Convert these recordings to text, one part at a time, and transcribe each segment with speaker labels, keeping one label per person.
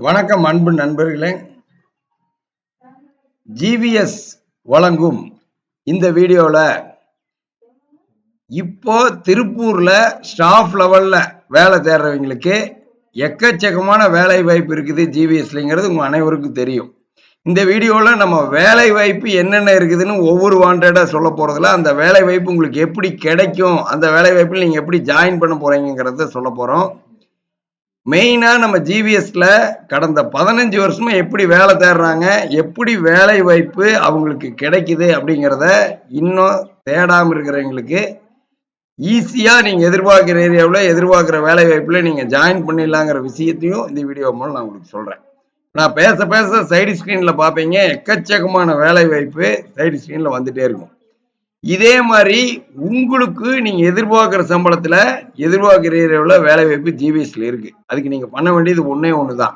Speaker 1: வணக்கம் அன்பு நண்பர்களே. ஜிவிஎஸ் வழங்கும் இந்த வீடியோல இப்போ திருப்பூர்ல ஸ்டாஃப் லெவல்ல வேலை தேடுறவங்களுக்கு எக்கச்சக்கமான வேலை வாய்ப்பு இருக்குது ஜிவிஎஸ்ங்கிறது உங்க அனைவருக்கும் தெரியும். இந்த வீடியோல நம்ம வேலை வாய்ப்பு என்னென்ன இருக்குதுன்னு ஒவ்வொரு வாண்டடா சொல்ல போறதுல அந்த வேலை வாய்ப்பு உங்களுக்கு எப்படி கிடைக்கும், அந்த வேலை வாய்ப்பில் நீங்க எப்படி ஜாயின் பண்ண போறீங்கிறத சொல்ல போறோம். மெயினா நம்ம ஜிவிஎஸ்ல கடந்த 15 வருஷமா எப்படி வேலை தேடுறாங்க, எப்படி வேலை வாய்ப்பு அவங்களுக்கு கிடைக்குது அப்படிங்கிறத இன்னும் தேடாம இருக்கிறவங்களுக்கு ஈஸியா நீங்க எதிர்பார்க்கிற ஏரியாவில் எதிர்பார்க்கிற வேலை வாய்ப்புல நீங்க ஜாயின் பண்ணிடலாங்கிற விஷயத்தையும் இந்த வீடியோ மூலம் நான் உங்களுக்கு சொல்றேன். நான் பேச பேச சைடு ஸ்கிரீன்ல பார்ப்பீங்க, எக்கச்சக்கமான வேலை வாய்ப்பு சைடு ஸ்கிரீன்ல வந்துட்டே இருக்கும். இதே மாதிரி உங்களுக்கு நீங்க எதிர்பார்க்கிற சம்பளத்துல எதிர்பார்க்கிற ஏரியாவில் வேலை வாய்ப்பு ஜிவிஎஸ்ல இருக்கு. அதுக்கு நீங்க பண்ண வேண்டியது ஒன்னே ஒண்ணுதான்.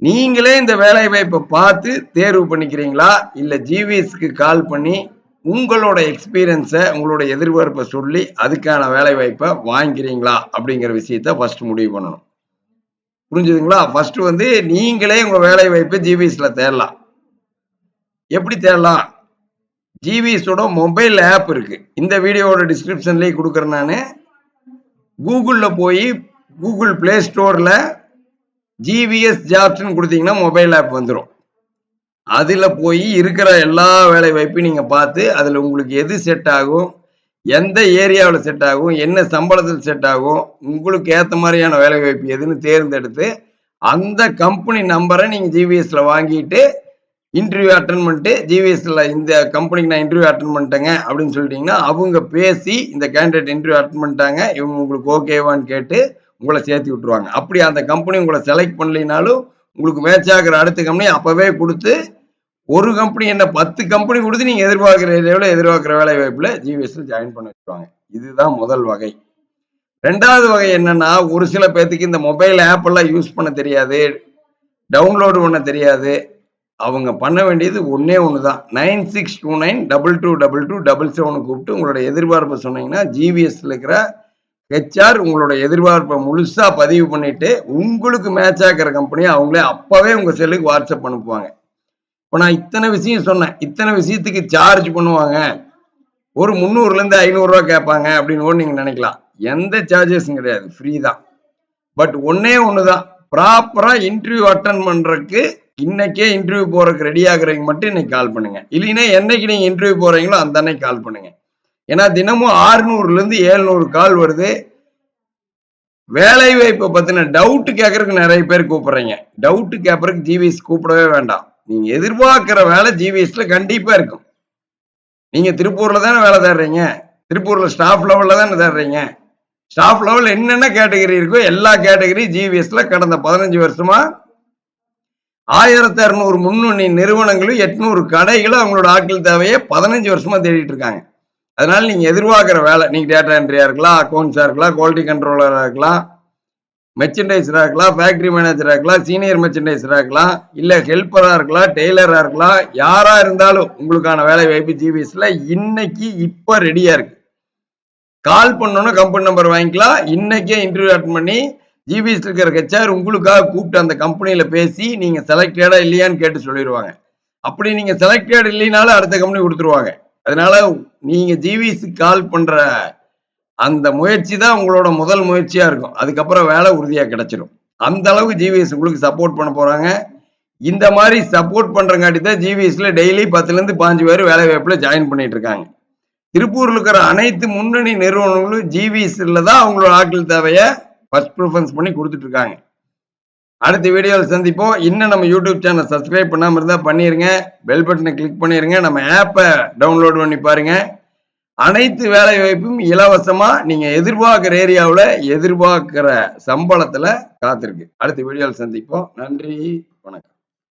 Speaker 1: நீங்களே இந்த வேலை வாய்ப்பை பார்த்து தேர்வு பண்ணிக்கிறீங்களா, இல்ல ஜிவிஎஸ்க்கு கால் பண்ணி உங்களோட எக்ஸ்பீரியன்ஸை உங்களோட எதிர்பார்ப்பை சொல்லி அதுக்கான வேலை வாய்ப்பை வாங்கிக்கிறீங்களா அப்படிங்கிற விஷயத்த ஃபர்ஸ்ட் முடிவு பண்ணணும். புரிஞ்சுதுங்களா? ஃபர்ஸ்ட் நீங்களே உங்க வேலை வாய்ப்பை ஜிவிஎஸ்ல தேடலாம். எப்படி தேடலாம்? ஜிவிஎஸோட மொபைல் ஆப் இருக்கு. இந்த வீடியோவோட டிஸ்கிரிப்ஷன்லேயே கொடுக்குறேன். நான் கூகுளில் போய் கூகுள் பிளே ஸ்டோரில் ஜிவிஎஸ் ஜாப்ஸ்ன்னு கொடுத்தீங்கன்னா மொபைல் ஆப் வந்துடும். அதில் போய் இருக்கிற எல்லா வேலை வாய்ப்பையும் நீங்கள் பார்த்து அதில் உங்களுக்கு எது செட் ஆகும், எந்த ஏரியாவில் செட் ஆகும், என்ன சம்பளத்தில் செட் ஆகும், உங்களுக்கு ஏற்ற மாதிரியான வேலை வாய்ப்பு எதுன்னு தேர்ந்தெடுத்து அந்த கம்பெனி நம்பரை நீங்கள் ஜிவிஎஸ்ல வாங்கிட்டு இன்டர்வியூ அட்டன் பண்ணிட்டு ஜிவிஎஸ்ல இந்த கம்பெனிக்கு நான் இன்டர்வியூ அட்டன் பண்ணிட்டேங்க அப்படின்னு சொல்லிட்டீங்கன்னா அவங்க பேசி இந்த கேண்டிடேட் இன்டர்வியூ அட்டன் பண்ணிட்டாங்க, இவங்க உங்களுக்கு ஓகேவான்னு கேட்டு உங்களை சேர்த்து விட்டுருவாங்க. அப்படி அந்த கம்பெனி உங்களை செலக்ட் பண்ணலினாலும் உங்களுக்கு மேட்ச் ஆகிற அடுத்த கம்பெனி அப்பவே கொடுத்து ஒரு கம்பெனி என்ன 10 கம்பெனி கொடுத்து நீங்க எதிர்பார்க்கிற ஏரியாவில் எதிர்பார்க்கிற வேலை வாய்ப்புல ஜிவிஎஸ்ல ஜாயின் பண்ண வச்சுருவாங்க. இதுதான் முதல் வகை. ரெண்டாவது வகை என்னன்னா, ஒரு சில பேர்த்துக்கு இந்த மொபைல் ஆப் எல்லாம் யூஸ் பண்ண தெரியாது, டவுன்லோடு பண்ண தெரியாது. அவங்க பண்ண வேண்டியது ஒன்னே ஒண்ணுதான். 9629222277 கூப்பிட்டு உங்களோட எதிர்பார்ப்பை சொன்னீங்கன்னா ஜிவிஎஸ்ல இருக்கிற ஹெச்ஆர் உங்களோட எதிர்பார்ப்பை முழுசா பதிவு பண்ணிட்டு உங்களுக்கு மேட்ச் ஆகிற கம்பெனியை அவங்களே அப்பவே உங்க செல்லுக்கு வாட்ஸ்அப் அனுப்புவாங்க. இப்போ நான் இத்தனை விஷயம் சொன்னேன், இத்தனை விஷயத்துக்கு சார்ஜ் பண்ணுவாங்க, ஒரு 300 இருந்து 500 ரூபா கேட்பாங்க அப்படின்னு நீங்க நினைக்கலாம். எந்த சார்ஜஸும் கிடையாது, ஃப்ரீ தான். பட் ஒன்னே ஒண்ணுதான், ப்ராப்பரா இன்டர்வியூ அட்டன் பண்றதுக்கு இன்னைக்கே இன்டர்வியூ போறதுக்கு ரெடி ஆகுறவங்க மட்டும் இன்னைக்கு கால் பண்ணுங்க. இல்லைன்னா என்னைக்கு நீங்க இன்டர்வியூ போறீங்களோ அந்த அன்னைக்கு கால் பண்ணுங்க. ஏன்னா தினமும் 600 இருந்து 700 கால் வருது. வேலை வாய்ப்பை பத்தின டவுட் கேட்கறதுக்கு நிறைய பேர் கூப்பிடுறீங்க. டவுட் கேட்கறதுக்கு ஜிவிஎஸ் கூப்பிடவே வேண்டாம். நீங்க எதிர்பார்க்கிற வேலை ஜிவிஎஸ்ல கண்டிப்பா இருக்கும். நீங்க திருப்பூர்ல தானே வேலை தேடுறீங்க, திருப்பூர்ல ஸ்டாஃப் லெவல்ல தானே தேடுறீங்க. ஸ்டாஃப் லெவல் என்னென்ன கேட்டகரி இருக்கோ எல்லா கேட்டகரி ஜிவிஎஸ்ல கடந்த 15 வருஷமா 1600 முன்னணி நிறுவனங்களும் 800 கடைகளும் அவங்களோட ஆட்கள் தேவையை 15 வருஷமா தேடிட்டு இருக்காங்க. அதனால நீங்க எதிர்பார்க்கிற வேலை, நீங்க டேட்டா என்ட்ரியா இருக்கலாம், அக்கௌண்ட்ஸா இருக்கலாம், குவாலிட்டி கண்ட்ரோலரா இருக்கலாம், மெர்ச்சன்டைசரா இருக்கலாம், ஃபேக்டரி மேனேஜரா இருக்கலாம், சீனியர் மெர்ச்சன்டைசரா இருக்கலாம், இல்ல ஹெல்ப்பரா இருக்கலாம், டெய்லரா இருக்கலாம், யாரா இருந்தாலும் உங்களுக்கான வேலை வாய்ப்பு ஜிவிஎஸ்ல இன்னைக்கு இப்ப ரெடியா இருக்கு. கால் பண்ணோன்னா கம்பெனி நம்பர் வாங்கிக்கலாம். இன்னைக்கே இன்டர்வியூ அட்டன் பண்ணி ஜிவிஎஸ் இருக்கிற ஹெச்ஆர் உங்களுக்காக கூப்பிட்டு அந்த கம்பெனியில பேசி நீங்க செலக்டடா இல்லையான்னு கேட்டு சொல்லிடுவாங்க. அப்படி நீங்க செலக்டட் இல்லைனாலும் அடுத்த கம்பெனி கொடுத்துருவாங்க. அதனால நீங்க ஜிவிஎஸ் கால் பண்ற அந்த முயற்சி தான் உங்களோட முதல் முயற்சியா இருக்கும். அதுக்கப்புறம் வேலை உறுதியா கிடைச்சிடும். அந்த அளவுக்கு ஜிவிஎஸ் உங்களுக்கு சப்போர்ட் பண்ண போறாங்க. இந்த மாதிரி சப்போர்ட் பண்றங்காட்டி தான் ஜிவிஎஸ்ல டெய்லி 10 இருந்து 15 பேர் வேலை வாய்ப்புல ஜாயின் பண்ணிட்டு இருக்காங்க. திருப்பூர்ல இருக்கிற அனைத்து முன்னணி நிறுவனங்களும் ஜிவிஎஸ்ல தான் அவங்களோட ஆட்கள் தேவையை ஃபர்ஸ்ட் ப்ரிஃபரன்ஸ் பண்ணி கொடுத்துட்டு இருக்காங்க. அடுத்த வீடியோவில் சந்திப்போம். இன்னும் நம்ம யூடியூப் சேனல் சப்ஸ்கிரைப் பண்ணாமல் இருந்தால் பண்ணிருங்க, பெல் பட்டனை கிளிக் பண்ணிருங்க, நம்ம ஆப்பை டவுன்லோட் பண்ணி பாருங்க. அனைத்து வேலை வாய்ப்பும் இலவசமா நீங்க எதிர்பார்க்கிற ஏரியாவில் எதிர்பார்க்கிற சம்பளத்துல காத்திருக்கு. அடுத்த வீடியோவில் சந்திப்போம். நன்றி, வணக்கம்.